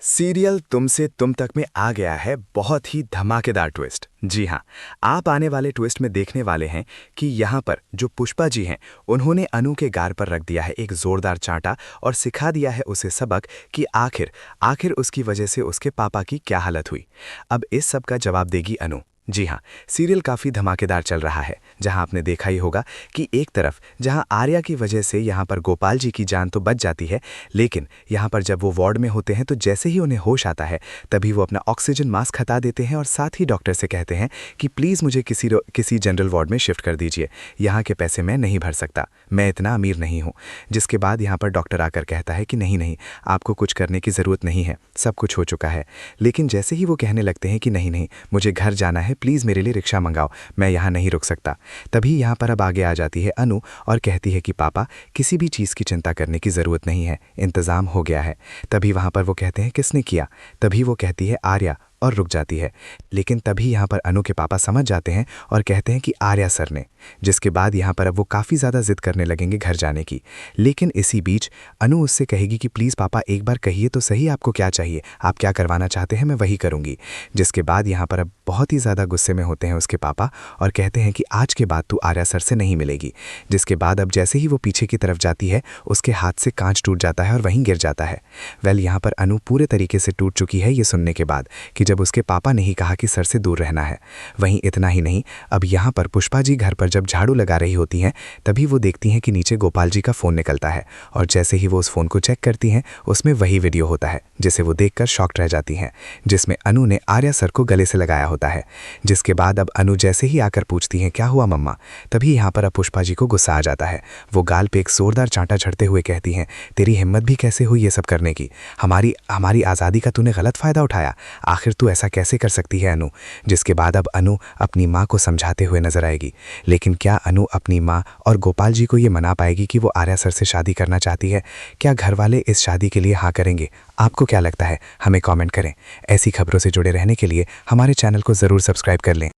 Serial तुमसे तुम तक में आ गया है बहुत ही धमाकेदार ट्विस्ट। जी हाँ, आप आने वाले ट्विस्ट में देखने वाले हैं कि यहाँ पर जो पुष्पा जी हैं उन्होंने अनु के गार पर रख दिया है एक ज़ोरदार चांटा और सिखा दिया है उसे सबक कि आखिर आखिर उसकी वजह से उसके पापा की क्या हालत हुई। अब इस सब का जवाब देगी अनु। जी हाँ, सीरियल काफ़ी धमाकेदार चल रहा है जहां आपने देखा ही होगा कि एक तरफ जहां आर्या की वजह से यहां पर गोपाल जी की जान तो बच जाती है, लेकिन यहां पर जब वो वार्ड में होते हैं तो जैसे ही उन्हें होश आता है तभी वो अपना ऑक्सीजन मास्क हटा देते हैं और साथ ही डॉक्टर से कहते हैं कि प्लीज़ मुझे किसी जनरल वार्ड में शिफ्ट कर दीजिए, यहाँ के पैसे मैं नहीं भर सकता, मैं इतना अमीर नहीं हूँ। जिसके बाद यहाँ पर डॉक्टर आकर कहता है कि नहीं नहीं, आपको कुछ करने की ज़रूरत नहीं है, सब कुछ हो चुका है। लेकिन जैसे ही वो कहने लगते हैं कि नहीं नहीं, मुझे घर जाना है, प्लीज़ मेरे लिए रिक्शा मंगाओ, मैं यहाँ नहीं रुक सकता, तभी यहाँ पर अब आगे आ जाती है अनु और कहती है कि पापा किसी भी चीज़ की चिंता करने की ज़रूरत नहीं है, इंतज़ाम हो गया है। तभी वहाँ पर वो कहते हैं किसने किया, तभी वो कहती है आर्या और रुक जाती है। लेकिन तभी यहाँ पर अनु के पापा समझ जाते हैं और कहते हैं कि आर्या सर ने। जिसके बाद यहाँ पर अब वो काफ़ी ज़्यादा ज़िद करने लगेंगे घर जाने की। लेकिन इसी बीच अनु उससे कहेगी कि प्लीज़ पापा एक बार कहिए तो सही, आपको क्या चाहिए, आप क्या करवाना चाहते हैं, मैं वही करूँगी। जिसके बाद यहाँ पर अब बहुत ही ज़्यादा गुस्से में होते हैं उसके पापा और कहते हैं कि आज के बाद तू आर्या सर से नहीं मिलेगी। जिसके बाद अब जैसे ही वो पीछे की तरफ जाती है उसके हाथ से कांच टूट जाता है और वहीं गिर जाता है। यहाँ पर अनु पूरे तरीके से टूट चुकी है ये सुनने के बाद कि जब उसके पापा ने ही कहा कि सर से दूर रहना है। वहीं इतना ही नहीं, अब यहाँ पर पुष्पा जी घर पर जब झाड़ू लगा रही होती हैं तभी वो देखती हैं कि नीचे गोपाल जी का फ़ोन निकलता है और जैसे ही वो उस फ़ोन को चेक करती हैं उसमें वही वीडियो होता है जिसे वो देखकर शॉक्ड रह जाती हैं, जिसमें अनु ने आर्या सर को गले से लगाया होता है। जिसके बाद अब अनु जैसे ही आकर पूछती हैं क्या हुआ मम्मा, तभी यहाँ पर अब पुष्पा जी को गुस्सा आ जाता है। वो गाल पे एक जोरदार चांटा झड़ते हुए कहती हैं तेरी हिम्मत भी कैसे हुई ये सब करने की, हमारी आज़ादी का तूने गलत फ़ायदा उठाया, आखिर तू ऐसा कैसे कर सकती है अनु। जिसके बाद अब अनु अपनी माँ को समझाते हुए नजर आएगी। लेकिन क्या अनु अपनी माँ और गोपाल जी को ये मना पाएगी कि वो आर्या सर से शादी करना चाहती है? क्या घर वाले इस शादी के लिए हाँ करेंगे? आपको क्या लगता है, हमें कमेंट करें। ऐसी खबरों से जुड़े रहने के लिए हमारे चैनल को ज़रूर सब्सक्राइब कर लें।